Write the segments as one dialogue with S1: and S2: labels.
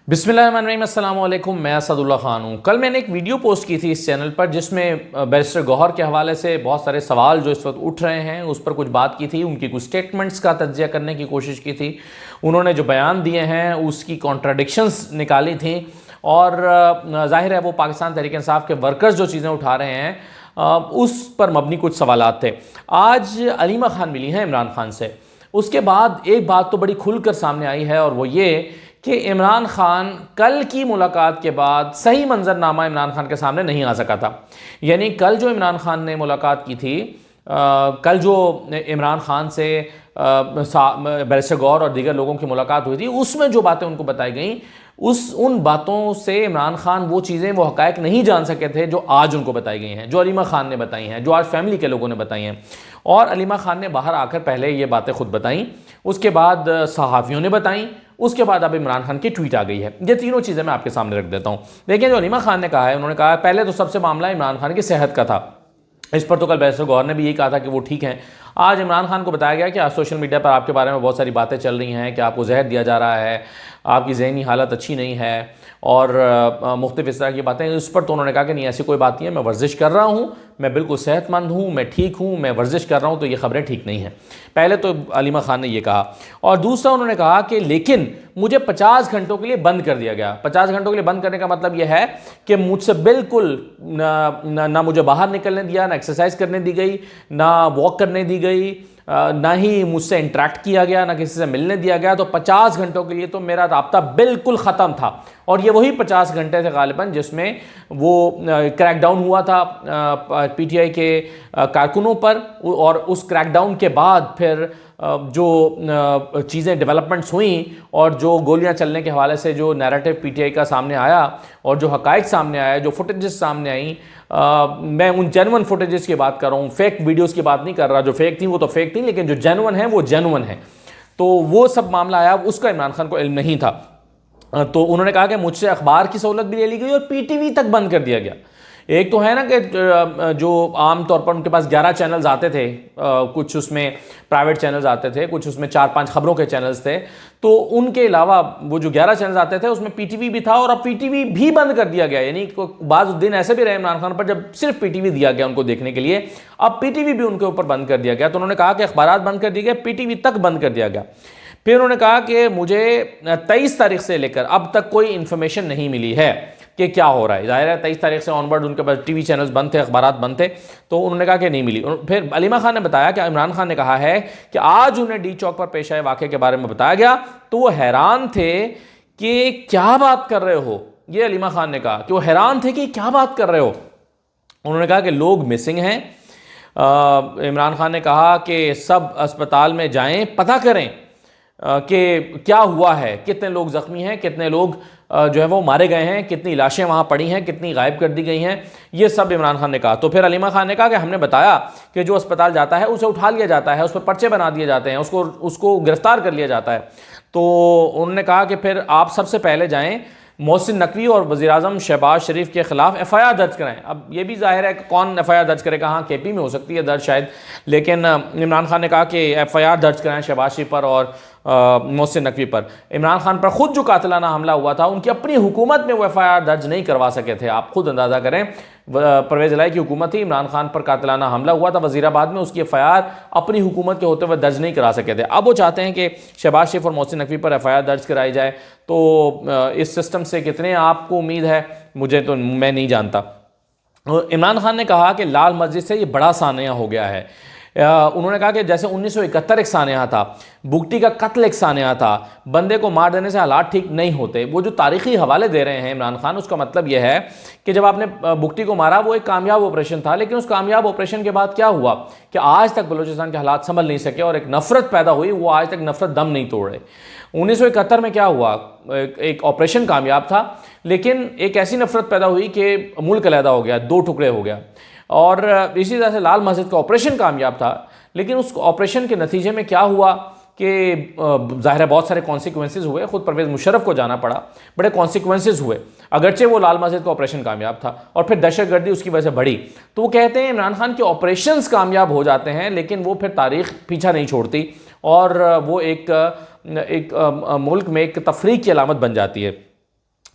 S1: बिस्मिल्लाहिर्रहमानिर्रहीम, अस्सलाम वालेकुम। मैं असदुल्ला ख़ान हूँ। कल मैंने एक वीडियो पोस्ट की थी इस चैनल पर जिसमें बैरिस्टर गौहर के हवाले से बहुत सारे सवाल जो इस वक्त उठ रहे हैं उस पर कुछ बात की थी। उनकी कुछ स्टेटमेंट्स का तज्ज़िया करने की कोशिश की थी। उन्होंने जो बयान दिए हैं उसकी कॉन्ट्राडिक्शंस निकाली थी और ज़ाहिर है वो पाकिस्तान तहरीक इंसाफ के वर्कर्स जो चीज़ें उठा रहे हैं उस पर मबनी कुछ सवालात थे। आज अलीमा खान मिली हैं इमरान खान से। उसके बाद एक बात तो बड़ी खुलकर सामने आई है और वो ये कि इमरान खान कल की मुलाकात के बाद सही मंजरनामा इमरान खान के सामने नहीं आ सका था। यानी कल जो इमरान खान ने मुलाकात की थी, कल जो इमरान खान से बैरिस्टर गौहर और दीगर लोगों की मुलाकात हुई थी उसमें जो बातें उनको बताई गई उन बातों से इमरान खान वो चीज़ें वो हक़ाइक़ नहीं जान सके थे जो आज उनको बताई गई हैं, जो अलीमा खान ने बताई हैं, जो आज फैमिली के लोगों ने बताई हैं। और अलीमा खान ने बाहर आकर पहले ये बातें खुद बताईं, उसके बाद सहाफ़ियों ने बताईं, उसके बाद अब इमरान खान की ट्वीट आ गई है। ये तीनों चीज़ें मैं आपके सामने रख देता हूँ। देखिए, जो अलीमा खान ने कहा है, उन्होंने कहा पहले तो सबसे मामला इमरान खान की सेहत का था। इस पर तो कल बैरिस्टर गौहर ने भी यही कहा था कि वो ठीक हैं। आज इमरान खान को बताया गया कि आज सोशल मीडिया पर आपके बारे में बहुत सारी बातें चल रही हैं कि आपको जहर दिया जा रहा है, आपकी ज़हनी हालत अच्छी नहीं है और मुख्तलिफ इस तरह की बातें। उस पर तो उन्होंने कहा कि नहीं, ऐसी कोई बात नहीं है, मैं वर्जिश कर रहा हूँ, मैं बिल्कुल सेहतमंद हूँ, मैं ठीक हूँ, मैं वर्जिश कर रहा हूँ, तो ये खबरें ठीक नहीं हैं। पहले तो अलीमा खान ने ये कहा। और दूसरा उन्होंने कहा कि लेकिन मुझे 50 घंटों के लिए बंद कर दिया गया। 50 घंटों के लिए बंद करने का मतलब यह है कि मुझसे बिल्कुल ना मुझे बाहर निकलने दिया, ना एक्सरसाइज करने दी गई, ना वॉक करने दी गई, ना ही मुझसे इंटरेक्ट किया गया, ना किसी से मिलने दिया गया। तो 50 घंटों के लिए तो मेरा राब्ता बिल्कुल ख़त्म था। और ये वही 50 घंटे थे गालिबन जिसमें वो क्रैकडाउन हुआ था पीटीआई के कारकुनों पर। और उस क्रैकडाउन के बाद फिर जो चीज़ें डेवलपमेंट्स हुई और जो गोलियां चलने के हवाले से जो नैरेटिव पीटीआई का सामने आया और जो हक़ाइक़ सामने आया, जो फुटेजेस सामने आई, मैं उन जेन्युइन फुटेजेस की बात कर रहा हूँ, फेक वीडियोस की बात नहीं कर रहा। जो फेक थी वो तो फेक थी, लेकिन जो जेन्युइन है वो जेन्युइन है। तो वो सब मामला आया, उसका इमरान खान को इल्म नहीं था। तो उन्होंने कहा कि मुझसे अखबार की सहूलत भी ले ली गई और पीटीवी तक बंद कर दिया गया। एक तो है ना कि जो आम तौर पर उनके पास 11 चैनल्स आते थे, कुछ उसमें प्राइवेट चैनल्स आते थे, कुछ उसमें 4-5 खबरों के चैनल्स थे। तो उनके अलावा वो जो 11 चैनल्स आते थे उसमें पीटीवी भी था और अब पीटीवी भी बंद कर दिया गया। यानी बाज़ दिन ऐसे भी रहे इमरान खान पर जब सिर्फ पीटीवी दिया गया उनको देखने के लिए, अब पीटीवी भी उनके ऊपर बंद कर दिया गया। तो उन्होंने कहा कि अखबारात बंद कर दिए गए, पीटीवी तक बंद कर दिया गया। फिर उन्होंने कहा कि मुझे 23 तारीख से लेकर अब तक कोई इन्फॉर्मेशन नहीं मिली है कि क्या हो रहा है। ज़ाहिर है 23 तारीख से ऑनवर्ड उनके पास टीवी चैनल्स बंद थे, अखबारात बंद थे। तो उन्होंने कहा कि नहीं मिली। फिर अलीमा खान ने बताया कि इमरान खान ने कहा है कि आज उन्हें डी चौक पर पेश आए वाक़े के बारे में बताया गया तो वो हैरान थे कि क्या बात कर रहे हो। ये अलीमा खान ने कहा कि वो हैरान थे कि क्या बात कर रहे हो। उन्होंने कहा कि लोग मिसिंग हैं। इमरान खान ने कहा कि सब अस्पताल में जाएं, पता करें कि क्या हुआ है, कितने लोग ज़ख्मी हैं, कितने लोग जो है वो मारे गए हैं, कितनी लाशें वहाँ पड़ी हैं, कितनी गायब कर दी गई हैं। ये सब इमरान खान ने कहा। तो फिर अलीमा खान ने कहा कि हमने बताया कि जो अस्पताल जाता है उसे उठा लिया जाता है, उस पर पर्चे बना दिए जाते हैं, उसको गिरफ्तार कर लिया जाता है। तो उन्होंने कहा कि फिर आप सबसे पहले जाएँ, मोहसिन नकवी और वज़ीर-ए-आज़म शहबाज शरीफ के खिलाफ एफआईआर दर्ज कराएं। अब ये भी जाहिर है कि कौन एफआईआर दर्ज करेगा। हाँ, केपी में हो सकती है दर्ज शायद, लेकिन इमरान खान ने कहा कि एफआईआर दर्ज कराएं शहबाज शरीफ पर और मोहसिन नकवी पर। इमरान खान पर खुद जो कातिलाना हमला हुआ था उनकी अपनी हुकूमत में वो एफआईआर दर्ज नहीं करवा सके थे। आप खुद अंदाज़ा करें, परवेज़ इलाही की हुकूमत थी, इमरान खान पर कातिलाना हमला हुआ था वज़ीराबाद में, उसकी एफआईआर अपनी हुकूमत के होते हुए दर्ज नहीं करा सके थे। अब वो चाहते हैं कि शहबाज शरीफ और मोहसिन नकवी पर एफआईआर दर्ज कराई जाए। तो इस सिस्टम से कितने आपको उम्मीद है, मुझे तो मैं नहीं जानता। इमरान खान ने कहा कि लाल मस्जिद से ये बड़ा सानिया हो गया है। उन्होंने कहा कि जैसे 1971 एक सानिया था, बुगटी का कत्ल एक सानिया था, बंदे को मार देने से हालात ठीक नहीं होते। वो जो तारीखी हवाले दे रहे हैं इमरान खान, उसका मतलब यह है कि जब आपने बुगटी को मारा वो एक कामयाब ऑपरेशन था, लेकिन उस कामयाब ऑपरेशन के बाद क्या हुआ कि आज तक बलूचिस्तान के हालात संभल नहीं सके और एक नफरत पैदा हुई। वो आज तक नफरत दम नहीं तोड़ रहे। 1971 में क्या हुआ, एक ऑपरेशन कामयाब था, लेकिन एक ऐसी नफरत पैदा हुई कि मुल्क अलहदा हो गया, 2 टुकड़े हो गया। और इसी तरह से लाल मस्जिद का ऑपरेशन कामयाब था, लेकिन उस ऑपरेशन के नतीजे में क्या हुआ कि ज़ाहिर है बहुत सारे कॉन्सिक्वेंसेस हुए। ख़ुद परवेज़ मुशर्रफ को जाना पड़ा, बड़े कॉन्सिक्वेंसेस हुए, अगरचे वो लाल मस्जिद का ऑपरेशन कामयाब था। और फिर दहशतगर्दी उसकी वजह से बढ़ी। तो वो कहते हैं इमरान खान के ऑपरेशंस कामयाब हो जाते हैं, लेकिन वो फिर तारीख़ पीछा नहीं छोड़ती और वो एक मुल्क में एक तफरीक की अलामत बन जाती है।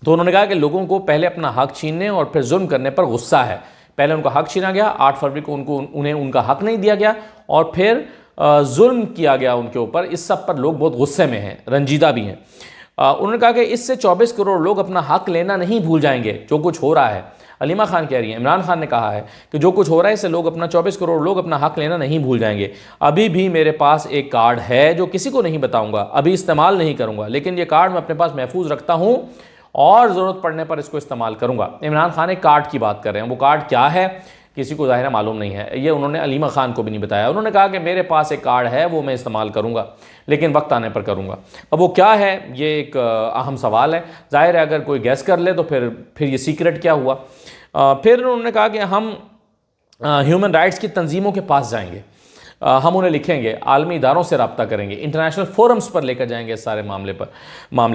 S1: तो उन्होंने कहा कि लोगों को पहले अपना हक छीनने और फिर जुल्म करने पर गुस्सा है। पहले उनका हक छीना गया, 8 फरवरी को उन्हें उनका हक नहीं दिया गया और फिर जुल्म किया गया उनके ऊपर। इस सब पर लोग बहुत गुस्से में हैं, रंजीदा भी हैं। उन्होंने कहा कि इससे 24 करोड़ लोग अपना हक लेना नहीं भूल जाएंगे जो कुछ हो रहा है। अलीमा खान कह रही है, इमरान खान ने कहा है कि जो कुछ हो रहा है इससे लोग अपना 24 करोड़ लोग अपना हक लेना नहीं भूल जाएंगे। अभी भी मेरे पास एक कार्ड है जो किसी को नहीं बताऊंगा, अभी इस्तेमाल नहीं करूंगा, लेकिन ये कार्ड मैं अपने पास महफूज रखता हूं और ज़रूरत पड़ने पर इसको इस्तेमाल करूंगा। इमरान खान एक कार्ड की बात कर रहे हैं, वो कार्ड क्या है किसी को ज़ाहिर मालूम नहीं है। ये उन्होंने अलीमा खान को भी नहीं बताया। उन्होंने कहा कि मेरे पास एक कार्ड है, वो मैं इस्तेमाल करूंगा, लेकिन वक्त आने पर करूंगा। अब वो क्या है, ये एक अहम सवाल है। ज़ाहिर है अगर कोई गैस कर ले तो फिर ये सीक्रेट क्या हुआ। फिर उन्होंने कहा कि हम ह्यूमन राइट्स की तंजीमों के पास जाएंगे, हम उन्हें लिखेंगे, आलमी इदारों से रब्ता करेंगे, इंटरनेशनल फोरम्स पर लेकर जाएंगे इस सारे मामले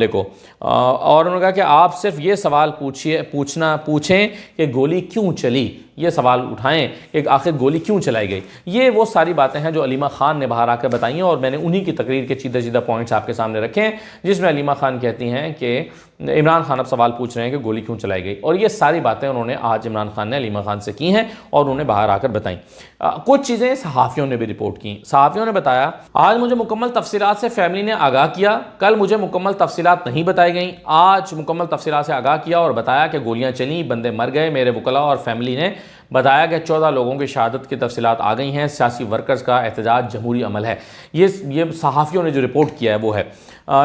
S1: को। और उन्होंने कहा कि आप सिर्फ ये सवाल पूछें कि गोली क्यों चली, ये सवाल उठाएं कि आखिर गोली क्यों चलाई गई। ये वो सारी बातें हैं जो अलीमा खान ने बाहर आकर बताई हैं और मैंने उन्हीं की तकरीर के सीधा सीधा पॉइंट्स आपके सामने रखे हैं, जिसमें अलीमा खान कहती हैं कि इमरान खान अब सवाल पूछ रहे हैं कि गोली क्यों चलाई गई। और ये सारी बातें उन्होंने आज इमरान खान ने अलीमा खान से की हैं और उन्हें बाहर आकर बताई। कुछ चीज़ें सहाफ़ियों ने भी रिपोर्ट की। सहाफ़ियों ने बताया, आज मुझे मुकम्मल तफसीलात से फैमिली ने आगाह किया, कल मुझे मुकम्मल तफसीलात नहीं बताई गई, आज मुकम्मल तफसीलात से आगाह किया और बताया कि गोलियाँ चली, बंदे मर गए। मेरे वकला और फैमिली ने बताया कि 14 लोगों की शहादत की तफसीलात आ गई हैं। सियासी वर्कर्स का एहतजाज जमहूरी अमल है। ये सहाफ़ियों ने जो रिपोर्ट किया है वो है।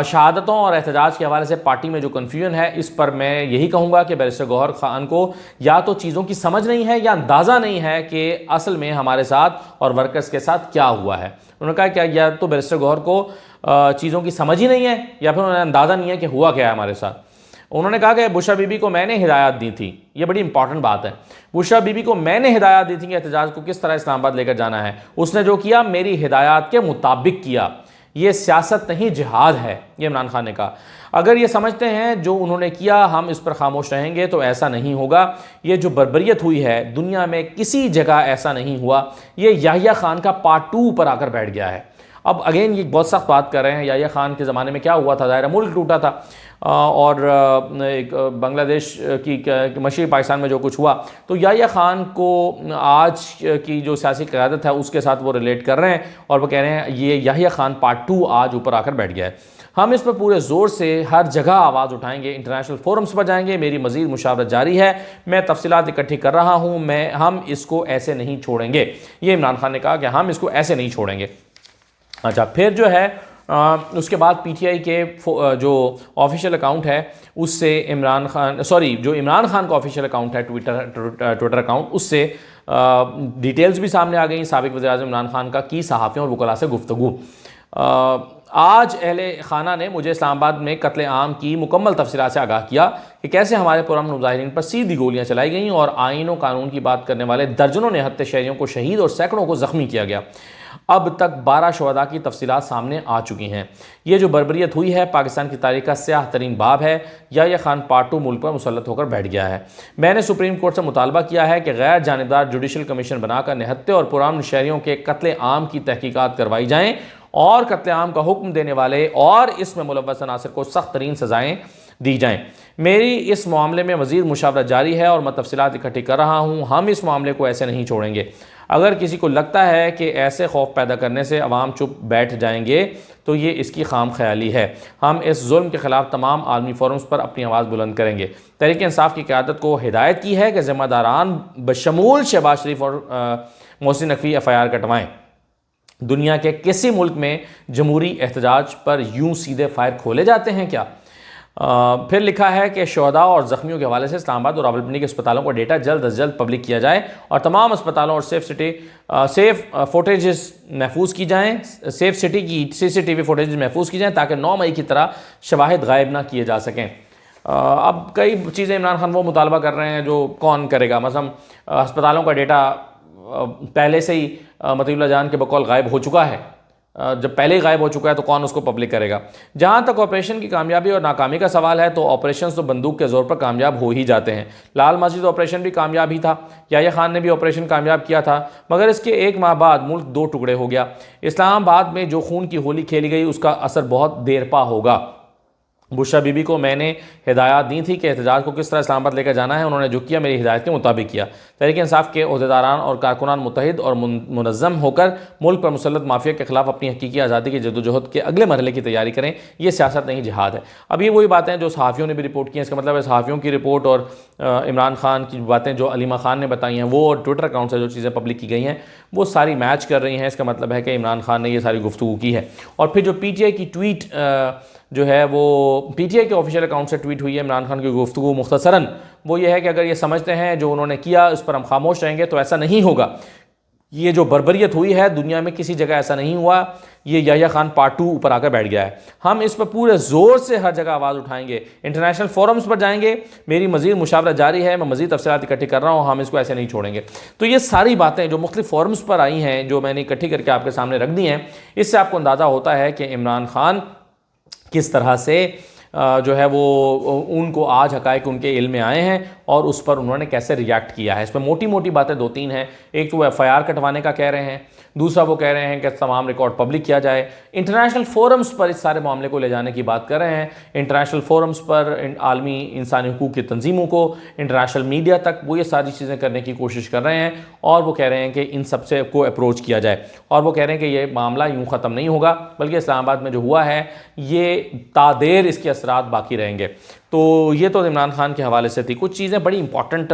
S1: शहादतों और एहतजाज के हवाले से पार्टी में जो कन्फ्यूजन है, इस पर मैं यही कहूँगा कि बैरिस्टर गौहर खान को या तो चीज़ों की समझ नहीं है या अंदाज़ा नहीं है कि असल में हमारे साथ और वर्कर्स के साथ क्या हुआ है। उन्होंने कहा कि या तो बैरिस्टर गौहर को चीज़ों की समझ ही नहीं है या फिर उन्हें अंदाज़ा नहीं है कि हुआ क्या है हमारे साथ। उन्होंने कहा कि बुशरा बीबी को मैंने हिदायत दी थी, ये बड़ी इंपॉर्टेंट बात है। बुशरा बीबी को मैंने हिदायत दी थी कि एहतजाज को किस तरह इस्लामाबाद लेकर जाना है। उसने जो किया मेरी हिदायत के मुताबिक किया। ये सियासत नहीं, जिहाद है, ये इमरान खान ने कहा। अगर ये समझते हैं जो उन्होंने किया हम इस पर खामोश रहेंगे तो ऐसा नहीं होगा। ये जो बर्बरियत हुई है दुनिया में किसी जगह ऐसा नहीं हुआ। ये याहिया खान का पार्ट 2 पर आकर बैठ गया है। अब अगेन ये बहुत सख्त बात कर रहे हैं। याहिया खान के ज़माने में क्या हुआ था, ज़ाहिर मुल्क टूटा था और एक बांग्लादेश की मशरक़ी पाकिस्तान में जो कुछ हुआ, तो याहिया खान को आज की जो सियासी क़यादत है उसके साथ वो रिलेट कर रहे हैं और वो कह रहे हैं ये याहिया खान पार्ट 2 आज ऊपर आकर बैठ गया है। हम इस पर पूरे ज़ोर से हर जगह आवाज़ उठाएंगे, इंटरनेशनल फोरम्स पर जाएंगे, मेरी मज़ीद मुशावरत जारी है, मैं तफसीलात इकट्ठी कर रहा हूँ, हम इसको ऐसे नहीं छोड़ेंगे। ये इमरान खान ने कहा कि हम इसको ऐसे नहीं छोड़ेंगे। अच्छा, फिर जो है उसके बाद पीटीआई के जो ऑफिशियल अकाउंट है उससे जो इमरान खान का ऑफिशियल अकाउंट है ट्विटर अकाउंट, उससे डिटेल्स भी सामने आ गई साबिक़ वज़ीर-ए-आज़म इमरान खान का की सहाफ़ियों और वकला से गुफ्तगू। आज अहले खाना ने मुझे इस्लामाबाद में कत्ले आम की मुकम्मल तफसीलात से आगाह किया कि कैसे हमारे पुरअमन मुजाहिरीन पर सीधी गोलियां चलाई गईं और आईन और कानून की बात करने वाले दर्जनों निहत्ते शहरियों को शहीद और सैकड़ों को ज़ख्मी किया गया। अब तक 12 शुहदा की तफसीलात सामने आ चुकी हैं। ये जो बर्बरियत हुई है पाकिस्तान की तारीख का स्याह तरीन बाब है। याहिया खान पार्ट 2 मुल्क पर मुसल्लत होकर बैठ गया है। मैंने सुप्रीम कोर्ट से मुतालबा किया है कि गैर जानिबदार जुडिशल कमीशन बनाकर निहत्ते और पुरअमन शहरियों के कत्ले आम की तहकीकात करवाई जाएँ और कत्ले आम का हुक्म देने वाले और इसमें मुलव्वस अनासर को सख्त तरीन सज़ाएँ दी जाएँ। मेरी इस मामले में मज़ीद मुशावरत जारी है और मैं तफसीलात इकट्ठी कर रहा हूँ। हम इस मामले को ऐसे नहीं छोड़ेंगे। अगर किसी को लगता है कि ऐसे खौफ पैदा करने से अवाम चुप बैठ जाएंगे तो ये इसकी खाम ख्याली है। हम इस जुल्म के ख़िलाफ़ तमाम आलमी फोरम्स पर अपनी आवाज़ बुलंद करेंगे। तहरीक इंसाफ की क़यादत को हिदायत की है कि ज़िम्मेदारान बशमूल शहबाज शरीफ और मोहसिन नकवी FIR कटवाएँ। दुनिया के किसी मुल्क में जमहूरी एहतजाज पर यूं सीधे फायर खोले जाते हैं क्या? फिर लिखा है कि शहदा और ज़ख्मियों के हवाले से इस्लामाबाद और रावलपिंडी के अस्पतालों का डेटा जल्द अज जल्द पब्लिक किया जाए और तमाम अस्पतालों और सेफ फुटेजेस महफूज की जाएँ, सेफ सिटी की CCTV फुटेज महफूज की जाएँ ताकि 9 मई की तरह शवाहिद गायब ना किए जा सकें। अब कई चीज़ें इमरान खान वो मुतालबा कर रहे हैं जो कौन करेगा। मसलन अस्पतालों का डेटा पहले से ही मतीउल्लाह जान के बकौल गायब हो चुका है। जब पहले ही गायब हो चुका है तो कौन उसको पब्लिक करेगा। जहाँ तक ऑपरेशन की कामयाबी और नाकामी का सवाल है तो ऑपरेशन तो बंदूक के ज़ोर पर कामयाब हो ही जाते हैं। लाल मस्जिद ऑपरेशन भी कामयाब ही था, याहिया खान ने भी ऑपरेशन कामयाब किया था, मगर इसके 1 माह बाद मुल्क 2 टुकड़े हो गया। इस्लामाबाद में जो खून की होली खेली गई उसका असर बहुत देर पा होगा। बुशरा बीबी को मैंने हिदायत दी थी कि एहतजाज को किस तरह इस्लामाबाद लेकर जाना है। उन्होंने जो किया मेरी हिदायत के मुताबिक किया। तहरीक इंसाफ के अहदेदारान और कारकुनान मुत्तहिद और मुनज़्ज़म होकर मुल्क पर मुसल्लत माफिया के खिलाफ अपनी हकीकी आज़ादी की जद्दोजहद के अगले मरहले की तैयारी करें। ये सियासत नहीं, जिहाद है। अब ये वही बातें जो सहाफ़ियों ने भी रिपोर्ट की हैं। इसका मतलब है सहाफ़ियों की रिपोर्ट और इमरान खान की बातें जो अलीमा खान ने बताई हैं वो, और ट्विटर अकाउंट से जो चीज़ें पब्लिक की गई हैं वो सारी मैच कर रही हैं। इसका मतलब है कि इमरान खान ने ये सारी गुफ्तगू की है। और फिर जो PTI की ट्वीट जो है वो PTI के ऑफिशियल अकाउंट से ट्वीट हुई है इमरान खान की गुफ्तगू मुख्तसरन वो ये है कि अगर ये समझते हैं जो उन्होंने किया उस पर हम खामोश रहेंगे तो ऐसा नहीं होगा। ये जो बर्बरियत हुई है दुनिया में किसी जगह ऐसा नहीं हुआ। ये याह्या खान पार्ट 2 ऊपर आकर बैठ गया है। हम इस पर पूरे ज़ोर से हर जगह आवाज़ उठाएंगे, इंटरनेशनल फोरम्स पर जाएंगे। मेरी मज़ीद मुशावरा जारी है, मैं मज़ीद तफसीलात इकट्ठी कर रहा हूँ। हम इसको ऐसे नहीं छोड़ेंगे। तो ये सारी बातें जो मुख्तलिफ फोरम्स पर आई हैं जो मैंने इकट्ठी करके आपके सामने रख दी हैं, इससे आपको अंदाज़ा होता है कि इमरान खान किस तरह से जो है वो उनको आज हक़ाइक़ उनके इल्म में आए हैं और उस पर उन्होंने कैसे रिएक्ट किया है। इस पर मोटी मोटी बातें 2-3 हैं। एक तो वो FIR कटवाने का कह रहे हैं, दूसरा वो कह रहे हैं कि तमाम रिकॉर्ड पब्लिक किया जाए। इंटरनेशनल फोरम्स पर इस सारे मामले को ले जाने की बात कर रहे हैं। इंटरनेशनल फोरम्स पर आलमी इंसानी हुकूक की तंजीमों को, इंटरनेशनल मीडिया तक वो ये सारी चीज़ें करने की कोशिश कर रहे हैं और वो कह रहे हैं कि इन सब से को अप्रोच किया जाए। और वो कह रहे हैं कि ये मामला यूँ ख़त्म नहीं होगा बल्कि इस्लामाबाद में जो हुआ है ये तादेर इसके असरात बाकी रहेंगे। तो ये तो इमरान खान के हवाले से थी। कुछ चीज़ें बड़ी इंपॉर्टेंट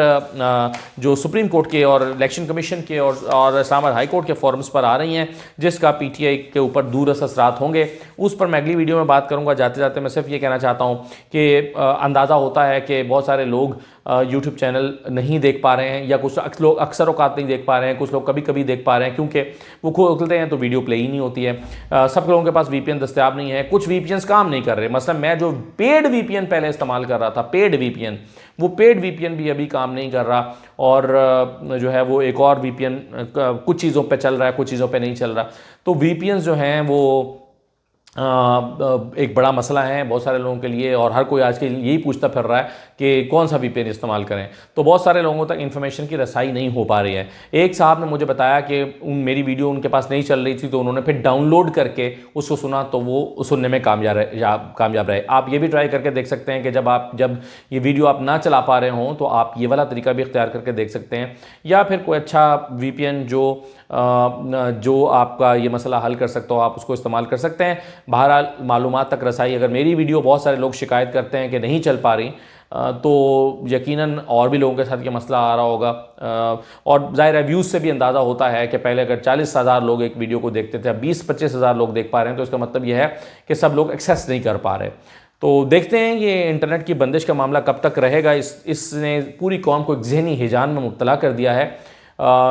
S1: जो सुप्रीम कोर्ट के और इलेक्शन कमीशन के और इस्लामाबाद हाई कोर्ट के फोरम्स पर आ रही हैं जिसका PTI के ऊपर दूरअसर असरात होंगे, उस पर मैं अगली वीडियो में बात करूंगा। जाते जाते मैं सिर्फ ये कहना चाहता हूँ कि अंदाज़ा होता है कि बहुत सारे लोग YouTube चैनल नहीं देख पा रहे हैं या कुछ लोग अक्सर औकात नहीं देख पा रहे हैं, कुछ लोग कभी कभी देख पा रहे हैं क्योंकि वो खोलते हैं तो वीडियो प्ले ही नहीं होती है। सब लोगों के पास VPN दस्तियाब नहीं है, कुछ VPNs काम नहीं कर रहे। मतलब मैं जो पेड VPN पहले इस्तेमाल कर रहा था, पेड VPN, वो पेड VPN भी अभी काम नहीं कर रहा और जो है वो एक और VPN कुछ चीज़ों पे चल रहा है, कुछ चीज़ों पे नहीं चल रहा। तो VPNs जो हैं वो एक बड़ा मसला है बहुत सारे लोगों के लिए और हर कोई आज के यही पूछता फिर रहा है कि कौन सा VPN इस्तेमाल करें। तो बहुत सारे लोगों तक इन्फॉर्मेशन की रसाई नहीं हो पा रही है। एक साहब ने मुझे बताया कि मेरी वीडियो उनके पास नहीं चल रही थी तो उन्होंने फिर डाउनलोड करके उसको सुना तो वो सुनने में कामयाब रहे। आप ये भी ट्राई करके देख सकते हैं कि जब ये वीडियो आप ना चला पा रहे हों तो आप ये वाला तरीका भी इख्तियार करके देख सकते हैं, या फिर कोई अच्छा VPN जो आपका ये मसला हल कर सकता हो आप उसको इस्तेमाल कर सकते हैं। बहरहाल मालूमात तक रसाई, अगर मेरी वीडियो बहुत सारे लोग शिकायत करते हैं कि नहीं चल पा रही तो यकीनन और भी लोगों के साथ ये मसला आ रहा होगा। और ज़ाहिर है व्यूज़ से भी अंदाज़ा होता है कि पहले अगर 40,000 लोग एक वीडियो को देखते थे, अब 20-25 हज़ार लोग देख पा रहे हैं, तो इसका मतलब यह है कि सब लोग एक्सेस नहीं कर पा रहे। तो देखते हैं ये इंटरनेट की बंदिश का मामला कब तक रहेगा। इसने पूरी कौम को एक ज़हनी हिजान में मुब्तला कर दिया है।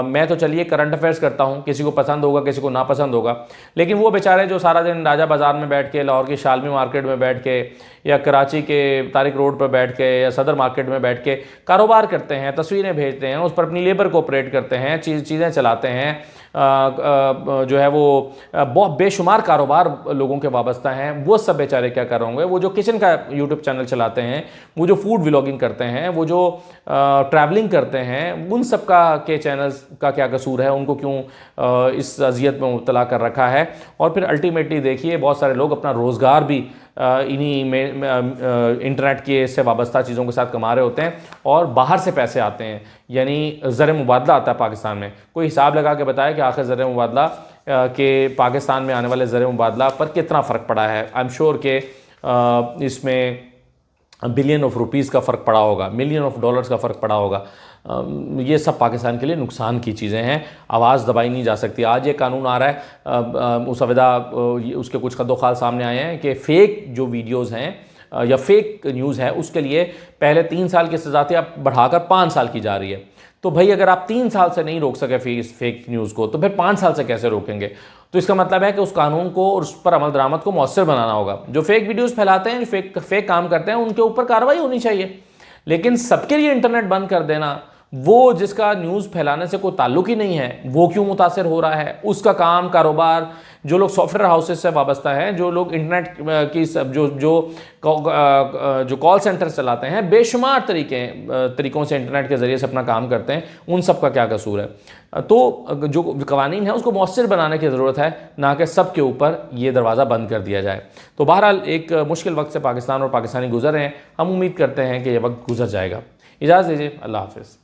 S1: मैं तो चलिए करंट अफेयर्स करता हूँ, किसी को पसंद होगा किसी को नापसंद होगा, लेकिन वो बेचारे जो सारा दिन राजा बाज़ार में बैठ के, लाहौर की शालमी मार्केट में बैठ के, या कराची के तारिक रोड पर बैठ के, या सदर मार्केट में बैठ के कारोबार करते हैं, तस्वीरें भेजते हैं, उस पर अपनी लेबर को ऑपरेट करते हैं, चीज़ें चलाते हैं, जो है वो बहुत बेशुमार कारोबार लोगों के वाबस्ता हैं, वो सब बेचारे क्या कर रहे होंगे। वो जो किचन का यूट्यूब चैनल चलाते हैं, वो जो फूड व्लॉगिंग करते हैं, वो जो ट्रैवलिंग करते हैं, उन सब का के चैनल्स का क्या कसूर है, उनको क्यों इस अजियत में मुब्तला कर रखा है। और फिर अल्टीमेटली देखिए बहुत सारे लोग अपना रोज़गार भी इन्हीं में इंटरनेट के से वाबस्ता चीज़ों के साथ कमा रहे होते हैं और बाहर से पैसे आते हैं, यानी ज़र मुबादला आता है पाकिस्तान में। कोई हिसाब लगा के बताया कि आखिर ज़र मुबादला के पाकिस्तान में आने वाले ज़र मुबादला पर कितना फ़र्क पड़ा है। आई एम श्योर कि इसमें बिलियन ऑफ रुपीज़ का फ़र्क पड़ा होगा, मिलियन ऑफ डॉलर्स का फ़र्क पड़ा होगा। ये सब पाकिस्तान के लिए नुकसान की चीज़ें हैं, आवाज़ दबाई नहीं जा सकती। आज ये कानून आ रहा है मुसवदा, उसके कुछ खद्दोखाल सामने आए हैं कि फ़ेक जो वीडियोज़ हैं या फेक न्यूज़ है उसके लिए पहले 3 साल की सज़ा थी, अब बढ़ाकर 5 साल की जा रही है। तो भाई अगर आप 3 साल से नहीं रोक सके फेक न्यूज़ को तो फिर 5 साल से कैसे रोकेंगे। तो इसका मतलब है कि उस कानून को और उस पर अमल दरामद को मौसर बनाना होगा। जो फेक वीडियोज़ फैलाते हैं, जो फेक काम करते हैं, उनके ऊपर कार्रवाई होनी चाहिए। लेकिन सबके लिए इंटरनेट बंद कर देना, वो जिसका न्यूज़ फैलाने से कोई ताल्लुक ही नहीं है वो क्यों मुतासर हो रहा है? उसका काम कारोबार, जो लोग सॉफ्टवेयर हाउसेज से वाबस्ता हैं, जो लोग इंटरनेट की सब जो कॉल सेंटर चलाते हैं, बेशुमार तरीक़ों से इंटरनेट के ज़रिए से अपना काम करते हैं, उन सब का क्या कसूर है? तो जो कवानीन है उसको मौसर बनाने की ज़रूरत है, ना कि सब के ऊपर ये दरवाज़ा बंद कर दिया जाए। तो बहरहाल एक मुश्किल वक्त से पाकिस्तान और पाकिस्तानी गुजर रहे हैं। हम उम्मीद करते हैं कि ये वक्त गुजर जाएगा। इजाज़त दीजिए, अल्लाह हाफ़िज़।